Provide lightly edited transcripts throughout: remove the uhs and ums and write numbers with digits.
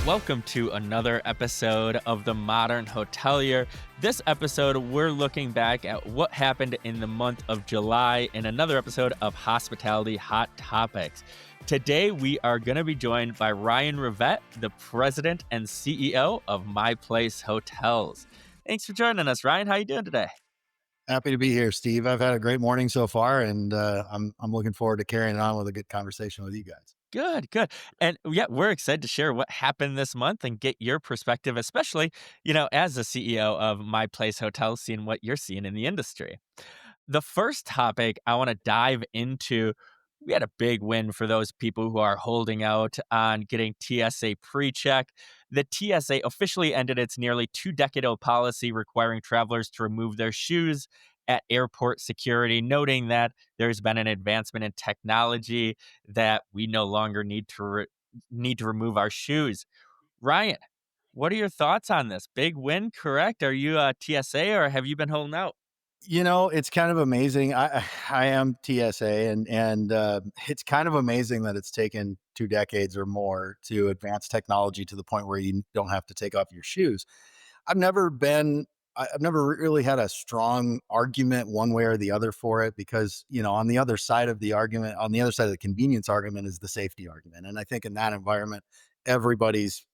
Welcome to another episode of the Modern Hotelier. This episode, we're looking back at what happened in the month of July in another episode of Hospitality Hot Topics. Today, we are going to be joined by Ryan Rivett, the president and CEO of My Place Hotels. Thanks for joining us, Ryan. How you doing today? Happy to be here, Steve. I've had a great morning so far, and I'm looking forward to carrying it on with a good conversation with you guys. Good, good. And yeah, we're excited to share what happened this month and get your perspective, especially, as the CEO of My Place Hotels, seeing what you're seeing in the industry. The first topic I want to dive into, we had a big win for those people who are holding out on getting TSA pre-check. The TSA officially ended its nearly 2-decade-old policy requiring travelers to remove their shoes at airport security, noting that there's been an advancement in technology that we no longer need to remove our shoes. Ryan, what are your thoughts on this? Big win, correct? Are you a TSA or have you been holding out? It's kind of amazing. I am TSA, and it's kind of amazing that it's taken 2 decades or more to advance technology to the point where you don't have to take off your shoes. I've never been. I've never really had a strong argument one way or the other for it because on the other side of the argument, on the other side of the convenience argument, is the safety argument, and I think in that environment, everybody's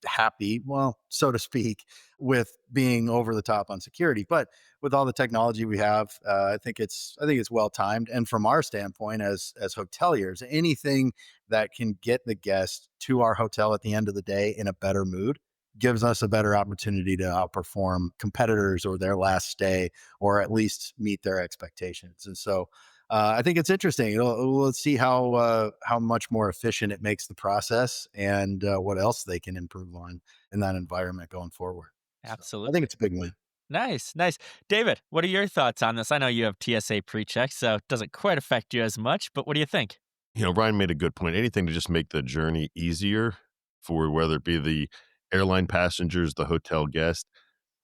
happy, well, so to speak, with being over the top on security. But with all the technology we have, I think it's well timed. And from our standpoint, as hoteliers, anything that can get the guest to our hotel at the end of the day in a better mood gives us a better opportunity to outperform competitors or their last stay, or at least meet their expectations. And so I think it's interesting. Let's see how much more efficient it makes the process, and what else they can improve on in that environment going forward. So I think Absolutely. it's a big win. Nice, nice. David, what are your thoughts on this? I know you have TSA pre-check, so it doesn't quite affect you as much, but what do you think? Ryan made a good point. Anything to just make the journey easier for whether it be the airline passengers, the hotel guest,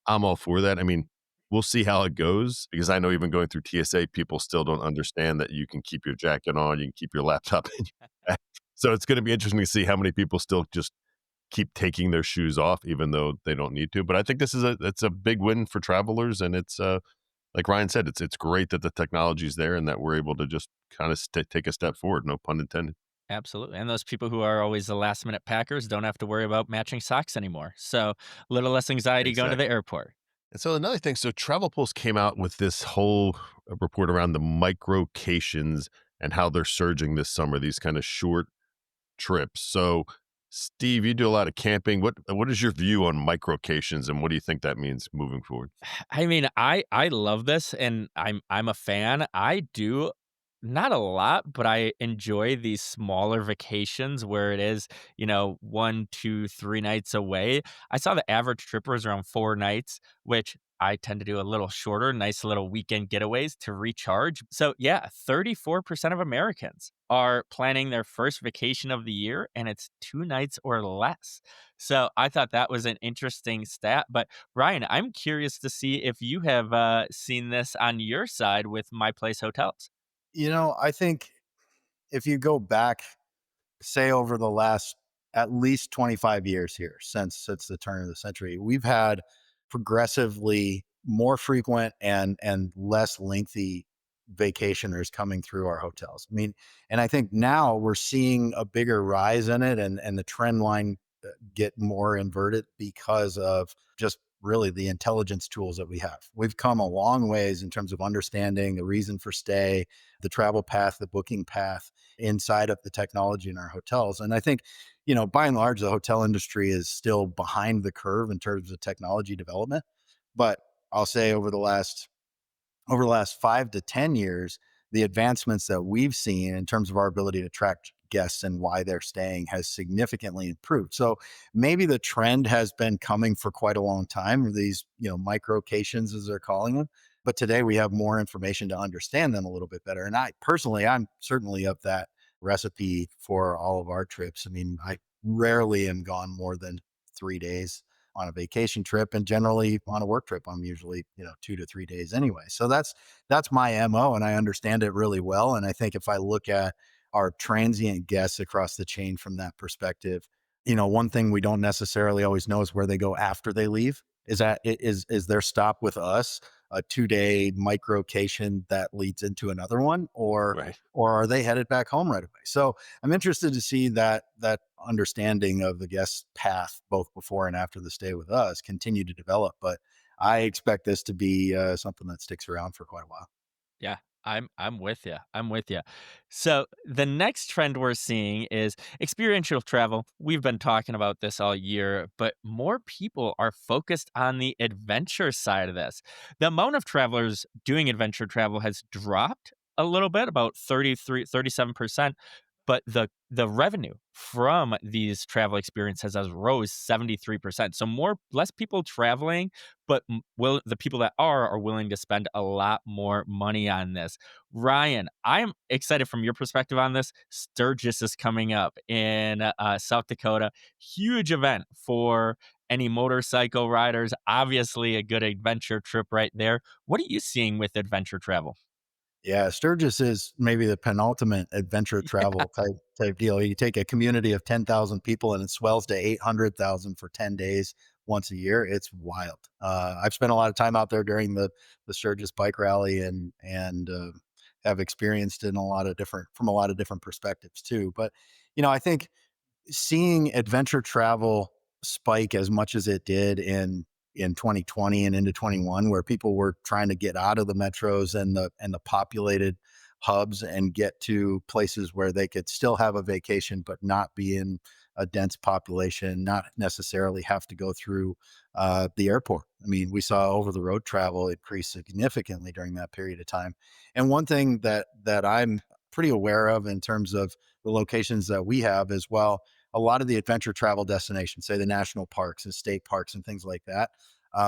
I'm all for that. I mean, we'll see how it goes because I know even going through TSA, people still don't understand that you can keep your jacket on, you can keep your laptop in your bag. So it's going to be interesting to see how many people still just keep taking their shoes off, even though they don't need to. But I think it's a big win for travelers, and it's like Ryan said, it's great that the technology is there and that we're able to just kind of take a step forward. No pun intended. Absolutely. And those people who are always the last minute packers don't have to worry about matching socks anymore. So a little less anxiety going to the Exactly. airport. And so another thing, so Travel Pulse came out with this whole report around the micro-cations and how they're surging this summer, these kind of short trips. So Steve, you do a lot of camping. What is your view on micro-cations and what do you think that means moving forward? I mean, I love this and I'm a fan. I do not a lot, but I enjoy these smaller vacations where it is, 1, 2, 3 nights away. I saw the average trip was around 4 nights, which I tend to do a little shorter, nice little weekend getaways to recharge. So, yeah, 34% of Americans are planning their first vacation of the year and it's 2 nights or less. So, I thought that was an interesting stat, but Ryan, I'm curious to see if you have seen this on your side with My Place Hotels. I think if you go back, say over the last at least 25 years here, since the turn of the century, we've had progressively more frequent and less lengthy vacationers coming through our hotels. I mean, and I think now we're seeing a bigger rise in it, and the trend line get more inverted because of just really the intelligence tools that we have. We've come a long ways in terms of understanding the reason for stay, the travel path, the booking path inside of the technology in our hotels. And I think, by and large, the hotel industry is still behind the curve in terms of technology development. But I'll say over the last 5 to 10 years, the advancements that we've seen in terms of our ability to track guests and why they're staying has significantly improved. So maybe the trend has been coming for quite a long time, or these, microcations as they're calling them. But today we have more information to understand them a little bit better. And I personally, I'm certainly of that recipe for all of our trips. I mean, I rarely am gone more than 3 days on a vacation trip, and generally on a work trip I'm usually 2 to 3 days anyway. So that's my mo, and I understand it really well. And I think if I look at our transient guests across the chain from that perspective, one thing we don't necessarily always know is where they go after they leave. Is their stop with us a 2-day microcation that leads into another one, Right. or are they headed back home right away? So I'm interested to see that understanding of the guest path both before and after the stay with us continue to develop. But I expect this to be something that sticks around for quite a while. Yeah, I'm with you. I'm with you. So the next trend we're seeing is experiential travel. We've been talking about this all year, but more people are focused on the adventure side of this. The amount of travelers doing adventure travel has dropped a little bit, about 37%, but the revenue from these travel experiences has rose 73%. So more less people traveling, but will the people that are willing to spend a lot more money on this. Ryan, I am excited from your perspective on this. Sturgis is coming up in South Dakota. Huge event for any motorcycle riders. Obviously, a good adventure trip right there. What are you seeing with adventure travel? Yeah, Sturgis is maybe the penultimate adventure travel type deal. You take a community of 10,000 people and it swells to 800,000 for 10 days once a year. It's wild. I've spent a lot of time out there during the Sturgis bike rally, and have experienced it in a lot of different perspectives too. But I think seeing adventure travel spike as much as it did in 2020 and into 21, where people were trying to get out of the metros and the populated hubs and get to places where they could still have a vacation but not be in a dense population, not necessarily have to go through the airport. I mean, we saw over the road travel increase significantly during that period of time. And one thing that I'm pretty aware of in terms of the locations that we have as well, a lot of the adventure travel destinations, say the national parks and state parks and things like that,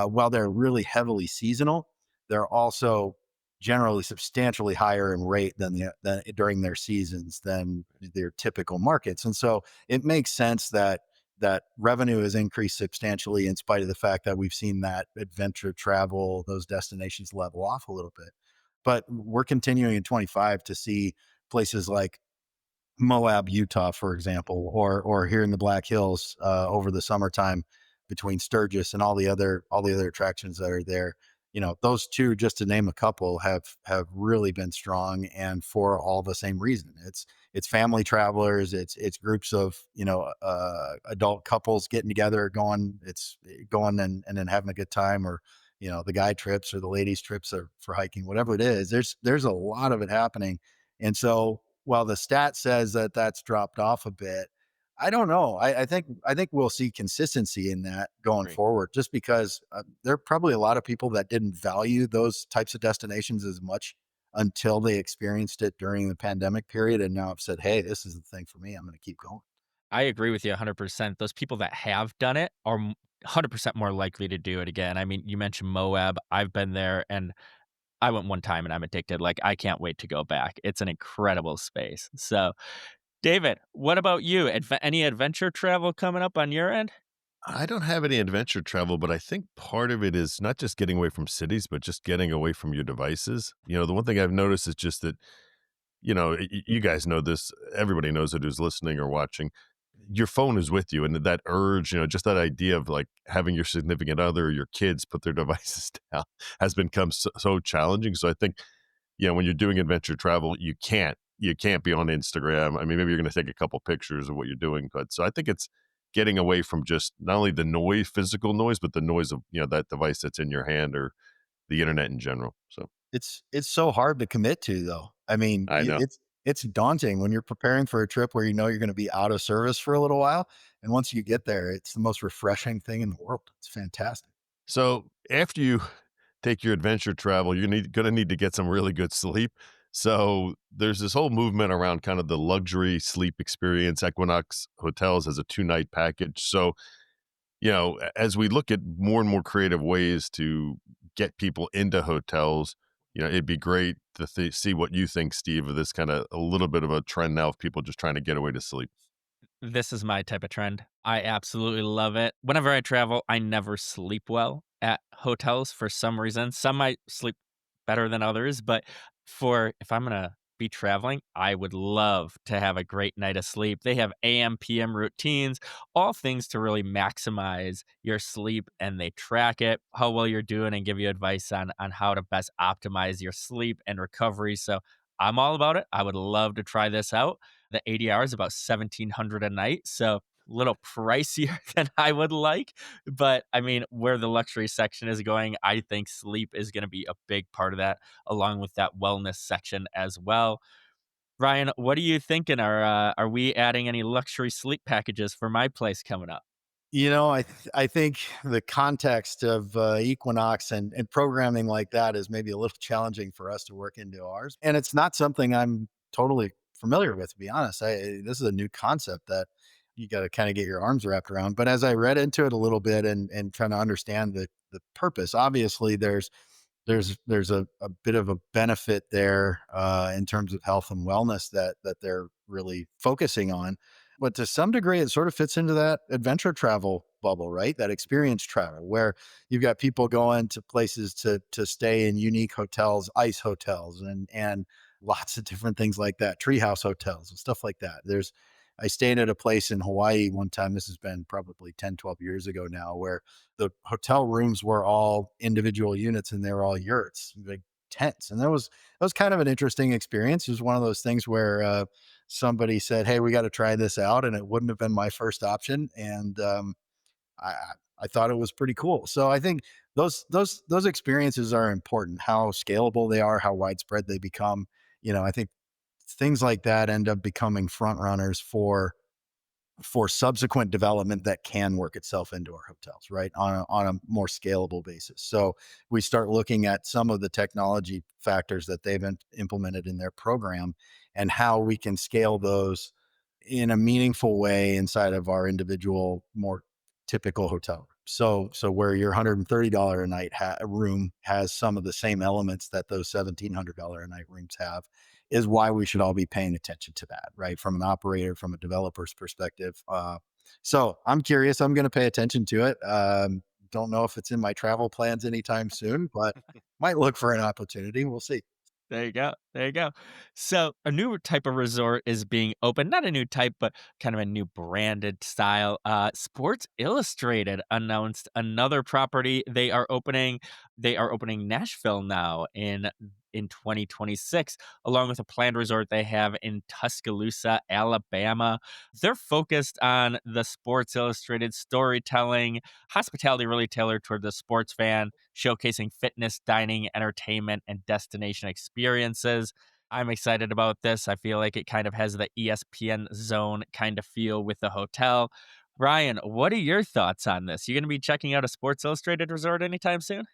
while they're really heavily seasonal, they're also generally substantially higher in rate than during their seasons than their typical markets. And so it makes sense that revenue has increased substantially in spite of the fact that we've seen that adventure travel, those destinations level off a little bit. But we're continuing in 25 to see places like Moab, Utah, for example, or here in the Black Hills over the summertime between Sturgis and all the other attractions that are there. Those two, just to name a couple, have really been strong, and for all the same reason. It's family travelers, it's groups of adult couples getting together, going and then having a good time, or the guy trips or the ladies trips or for hiking, whatever it is. There's a lot of it happening, and so while the stat says that that's dropped off a bit, I don't know. I think we'll see consistency in that going Right. forward, just because there are probably a lot of people that didn't value those types of destinations as much until they experienced it during the pandemic period, and now have said, "Hey, this is the thing for me. I'm going to keep going." I agree with you 100%. Those people that have done it are 100% more likely to do it again. I mean, you mentioned Moab. I've been there and I went one time and I'm addicted. Like, I can't wait to go back. It's an incredible space. So, David, what about you? Any adventure travel coming up on your end? I don't have any adventure travel, but I think part of it is not just getting away from cities, but just getting away from your devices. The one thing I've noticed is just that, you guys know this, everybody knows it who's listening or watching. Your phone is with you, and that urge, just that idea of like having your significant other or your kids put their devices down has become so challenging. So I think, when you're doing adventure travel, you can't be on Instagram. I mean, maybe you're going to take a couple pictures of what you're doing, but so I think it's getting away from just not only the noise, physical noise, but the noise of that device that's in your hand or the internet in general. So It's so hard to commit to, though. I mean, I know. it's daunting when you're preparing for a trip where you're going to be out of service for a little while, and once you get there, it's the most refreshing thing in the world. It's fantastic. So after you take your adventure travel, you're gonna need to get some really good sleep. So there's this whole movement around kind of the luxury sleep experience. Equinox Hotels has a 2-night package. So as we look at more and more creative ways to get people into hotels, it'd be great to see what you think, Steve, of this kind of a little bit of a trend now of people just trying to get away to sleep. This is my type of trend. I absolutely love it. Whenever I travel, I never sleep well at hotels for some reason. Some might sleep better than others, but for if I'm gonna be traveling, I would love to have a great night of sleep. They have AM, PM routines, all things to really maximize your sleep, and they track it, how well you're doing, and give you advice on how to best optimize your sleep and recovery. So I'm all about it. I would love to try this out. The 80 hours about 1,700 a night, so a little pricier than I would like, but I mean, where the luxury section is going, I think sleep is going to be a big part of that, along with that wellness section as well. Ryan, what are you thinking? Are we adding any luxury sleep packages for my place coming up? I think the context of Equinox and programming like that is maybe a little challenging for us to work into ours, and it's not something I'm totally familiar with. To be honest, this is a new concept that you got to kind of get your arms wrapped around. But as I read into it a little bit and trying to understand the purpose, obviously there's a bit of a benefit there in terms of health and wellness that they're really focusing on. But to some degree, it sort of fits into that adventure travel bubble, right? That experience travel where you've got people going to places to stay in unique hotels, ice hotels, and lots of different things like that, treehouse hotels and stuff like that. I stayed at a place in Hawaii one time. This has been probably 10, 12 years ago now, where the hotel rooms were all individual units and they were all yurts, like tents. And that was kind of an interesting experience. It was one of those things where somebody said, "Hey, we got to try this out," and it wouldn't have been my first option. And I thought it was pretty cool. So I think those experiences are important. How scalable they are, how widespread they become. I think things like that end up becoming front runners for subsequent development that can work itself into our hotels, right? On a more scalable basis. So we start looking at some of the technology factors that they've implemented in their program and how we can scale those in a meaningful way inside of our individual, more typical hotel. So where your $130 a night room has some of the same elements that those $1,700 a night rooms have, is why we should all be paying attention to that, right? From an operator, from a developer's perspective. So I'm curious. I'm going to pay attention to it. Don't know if it's in my travel plans anytime soon, but might look for an opportunity. We'll see. There you go. There you go. So, a new type of resort is being opened. Not a new type, but kind of a new branded style. Sports Illustrated announced another property they are opening. They are opening Nashville now in 2026, along with a planned resort they have in Tuscaloosa, Alabama. They're focused on the Sports Illustrated storytelling, hospitality really tailored toward the sports fan, showcasing fitness, dining, entertainment, and destination experiences. I'm excited about this. I feel like it kind of has the ESPN zone kind of feel with the hotel. Ryan, what are your thoughts on this? You going to be checking out a Sports Illustrated resort anytime soon?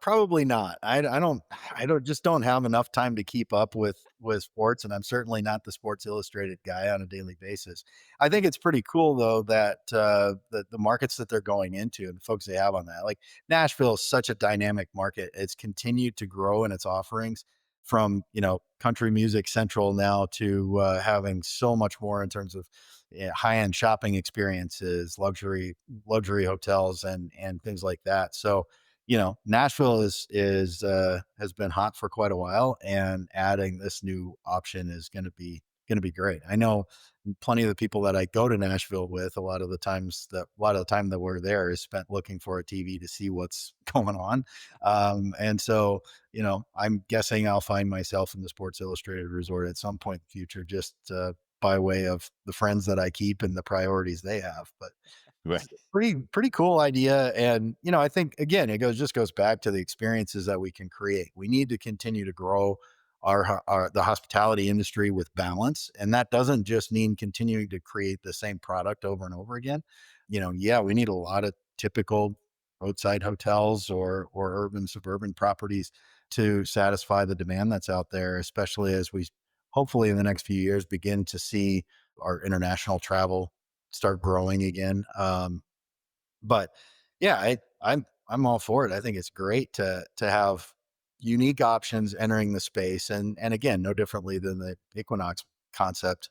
Probably not. I don't have enough time to keep up with sports, and I'm certainly not the Sports Illustrated guy on a daily basis. I think it's pretty cool though that the markets that they're going into and the folks they have on that. Like Nashville is such a dynamic market. It's continued to grow in its offerings from country music central now to having so much more in terms of high end shopping experiences, luxury hotels, and things like that. So Nashville is has been hot for quite a while, and adding this new option is going to be great. I know plenty of the people that I go to Nashville with. A lot of the time that we're there is spent looking for a TV to see what's going on, and so I'm guessing I'll find myself in the Sports Illustrated resort at some point in the future, just by way of the friends that I keep and the priorities they have. But Right. pretty cool idea. And I think again it goes back to the experiences that we can create. We need to continue to grow our the hospitality industry with balance, and that doesn't just mean continuing to create the same product over and over again. Yeah, we need a lot of typical roadside hotels or urban suburban properties to satisfy the demand that's out there, especially as we hopefully in the next few years begin to see our international travel start growing again. But yeah, I'm all for it. I think it's great to have unique options entering the space, and again, no differently than the Equinox concept.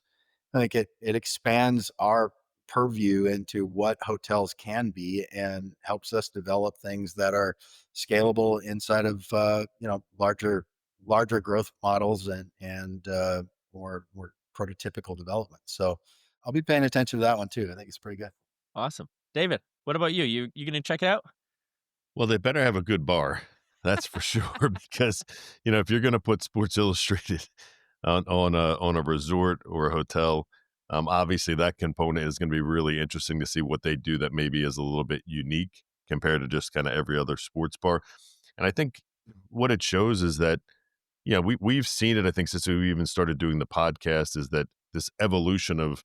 I think it expands our purview into what hotels can be and helps us develop things that are scalable inside of larger larger growth models and more prototypical development. So I'll be paying attention to that one too. I think it's pretty good. Awesome. David, what about you? You gonna check it out? Well, they better have a good bar. That's for sure because, if you're gonna put Sports Illustrated on a resort or a hotel, obviously that component is gonna be really interesting to see what they do that maybe is a little bit unique compared to just kinda every other sports bar. And I think what it shows is that, yeah, we've seen it, I think, since we even started doing the podcast, is that this evolution of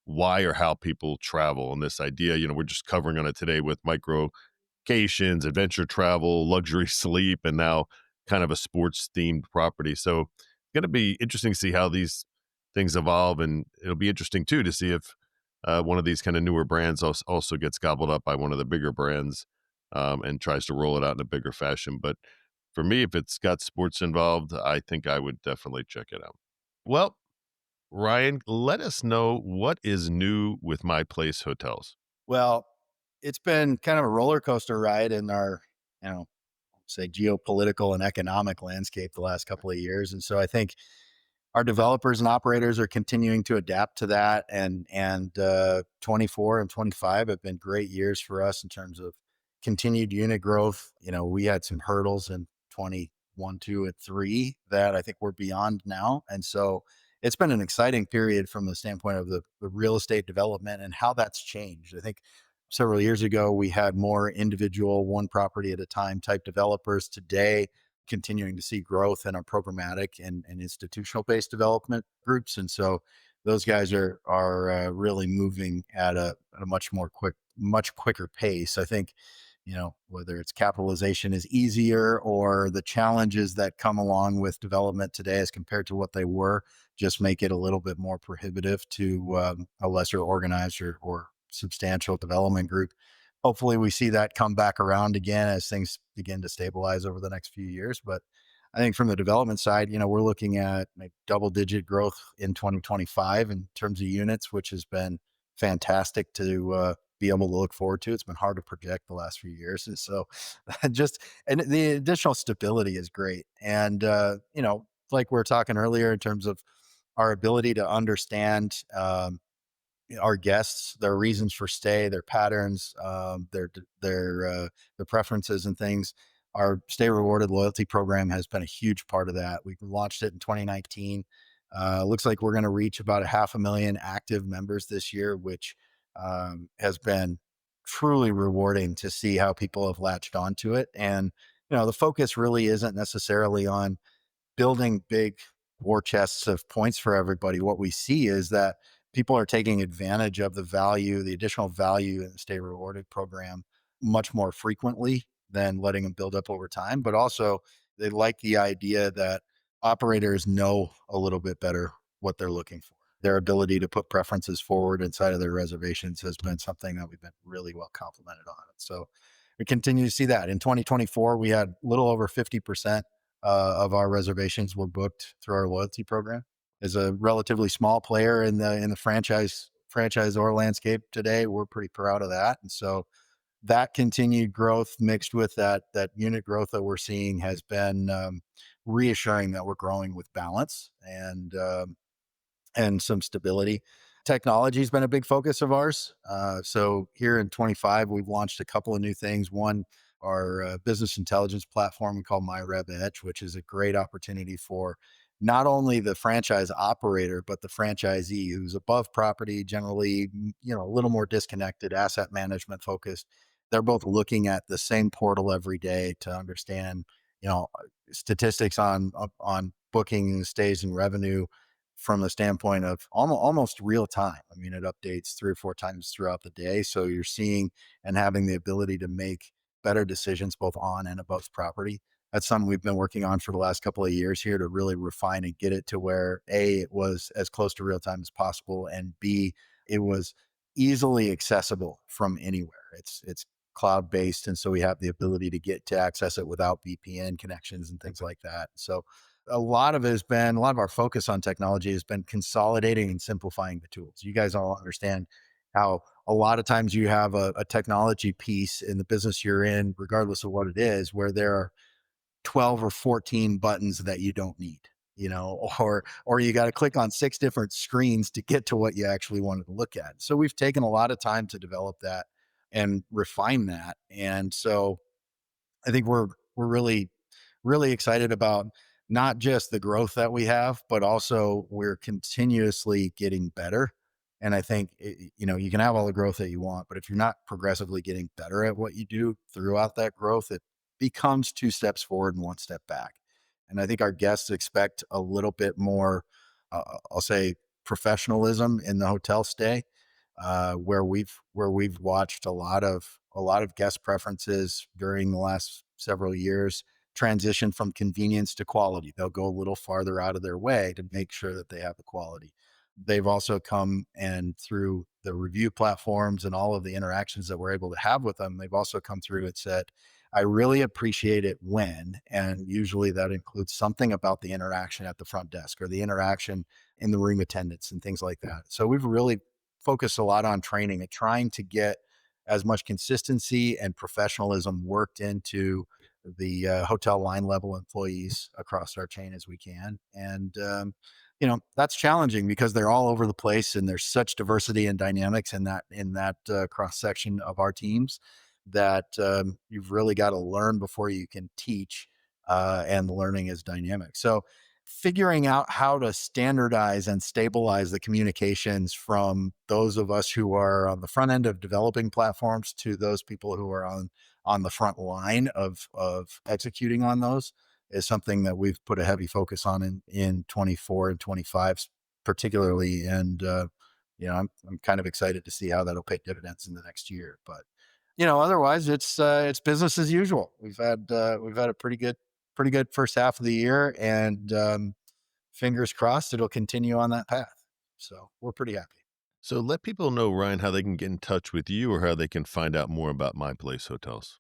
why or how people travel and this idea, we're just covering on it today with micro-cations, adventure travel, luxury sleep, and now kind of a sports themed property. So it's going to be interesting to see how these things evolve. And it'll be interesting too to see if one of these kind of newer brands also gets gobbled up by one of the bigger brands and tries to roll it out in a bigger fashion. But for me, if it's got sports involved, I think I would definitely check it out. Well, Ryan, let us know what is new with My Place Hotels. Well, it's been kind of a roller coaster ride in our, you know, say geopolitical and economic landscape the last couple of years. And so I think our developers and operators are continuing to adapt to that. And 24 and 25 have been great years for us in terms of continued unit growth. We had some hurdles in 21, 2, and 3 that I think we're beyond now. And so it's been an exciting period from the standpoint of the real estate development and how that's changed. I think several years ago we had more individual one property at a time type developers. Today continuing to see growth in our programmatic and institutional based development groups, and so those guys are really moving at a much quicker pace. I think whether it's capitalization is easier or the challenges that come along with development today as compared to what they were just make it a little bit more prohibitive to a lesser organized or substantial development group. Hopefully we see that come back around again as things begin to stabilize over the next few years. But I think from the development side, we're looking at like double digit growth in 2025 in terms of units, which has been fantastic to be able to look forward to. It's been hard to project the last few years. And so just, and the additional stability is great. And, like we were talking earlier in terms of our ability to understand, our guests, their reasons for stay, their patterns, their preferences and things. Our Stay Rewarded loyalty program has been a huge part of that. We launched it in 2019. Looks like we're going to reach about a 500,000 active members this year, which has been truly rewarding to see how people have latched onto it. And the focus really isn't necessarily on building big war chests of points for everybody. What we see is that people are taking advantage of the additional value in the Stay Rewarded program much more frequently than letting them build up over time. But also, they like the idea that operators know a little bit better what they're looking for. Their ability to put preferences forward inside of their reservations has been something that we've been really well complimented on. So we continue to see that. In 2024, we had a little over 50% of our reservations were booked through our loyalty program. As a relatively small player in the franchisor landscape today, we're pretty proud of that. And so that continued growth mixed with that unit growth that we're seeing has been reassuring that we're growing with balance and some stability. Technology has been a big focus of ours. So here in 25, we've launched a couple of new things. One, our business intelligence platform we call MyRev Edge, which is a great opportunity for not only the franchise operator, but the franchisee who's above property, generally, a little more disconnected, asset management focused. They're both looking at the same portal every day to understand, statistics on booking, stays, and revenue from the standpoint of almost real time. I mean, it updates 3 or 4 times throughout the day. So you're seeing and having the ability to make better decisions both on and above property. That's something we've been working on for the last couple of years here to really refine and get it to where A, it was as close to real time as possible, and B, it was easily accessible from anywhere. It's cloud based, and so we have the ability to access it without VPN connections and things like that. So a lot of our focus on technology has been consolidating and simplifying the tools. You guys all understand how a lot of times you have a technology piece in the business you're in, regardless of what it is, where there are 12 or 14 buttons that you don't need, or you got to click on 6 different screens to get to what you actually wanted to look at. So we've taken a lot of time to develop that and refine that. And so I think we're really excited about not just the growth that we have, but also we're continuously getting better. And I think you can have all the growth that you want, but if you're not progressively getting better at what you do throughout that growth, it becomes 2 steps forward and 1 step back. And I think our guests expect a little bit more, I'll say, professionalism in the hotel stay, where we've watched a lot of guest preferences during the last several years transition from convenience to quality. They'll go a little farther out of their way to make sure that they have the quality. They've also come, and through the review platforms and all of the interactions that we're able to have with them, they've also come through and said, I really appreciate it when, and usually that includes something about the interaction at the front desk or the interaction in the room attendants and things like that. So we've really focused a lot on training and trying to get as much consistency and professionalism worked into the hotel line level employees across our chain as we can. And, that's challenging because they're all over the place and there's such diversity and dynamics in that cross section of our teams that you've really got to learn before you can teach. And the learning is dynamic. So figuring out how to standardize and stabilize the communications from those of us who are on the front end of developing platforms to those people who are on the front line of executing on those is something that we've put a heavy focus on in 24 and 25 particularly. And I'm kind of excited to see how that'll pay dividends in the next year. But otherwise it's business as usual. We've had a pretty good first half of the year, and fingers crossed it'll continue on that path. So we're pretty happy. So let people know, Ryan, how they can get in touch with you or how they can find out more about My Place Hotels.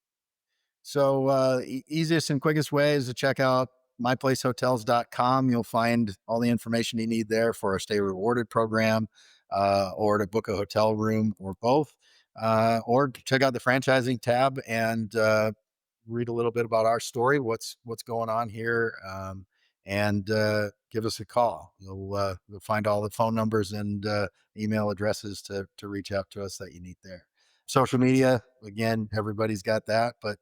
So easiest and quickest way is to check out myplacehotels.com. You'll find all the information you need there for our Stay Rewarded program, or to book a hotel room, or both, or check out the franchising tab and read a little bit about our story, what's going on here, and give us a call. You'll find all the phone numbers and email addresses to reach out to us that you need there. Social media, again, everybody's got that, but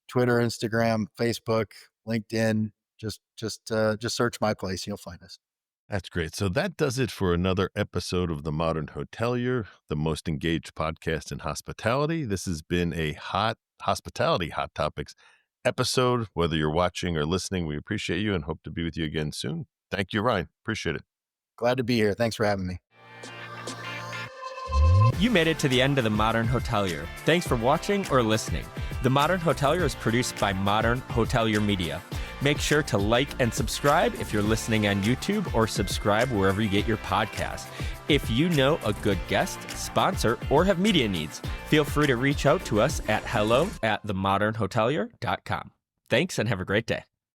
Twitter, Instagram, Facebook, LinkedIn, just search My Place, you'll find us. That's great. So that does it for another episode of The Modern Hotelier, the most engaged podcast in hospitality. This has been a hospitality hot topics episode. Whether you're watching or listening, we appreciate you and hope to be with you again soon. Thank you, Ryan. Appreciate it. Glad to be here. Thanks for having me. You made it to the end of The Modern Hotelier. Thanks for watching or listening. The Modern Hotelier is produced by Modern Hotelier Media. Make sure to like and subscribe if you're listening on YouTube, or subscribe wherever you get your podcasts. If you know a good guest, sponsor, or have media needs, feel free to reach out to us at hello@themodernhotelier.com. Thanks and have a great day.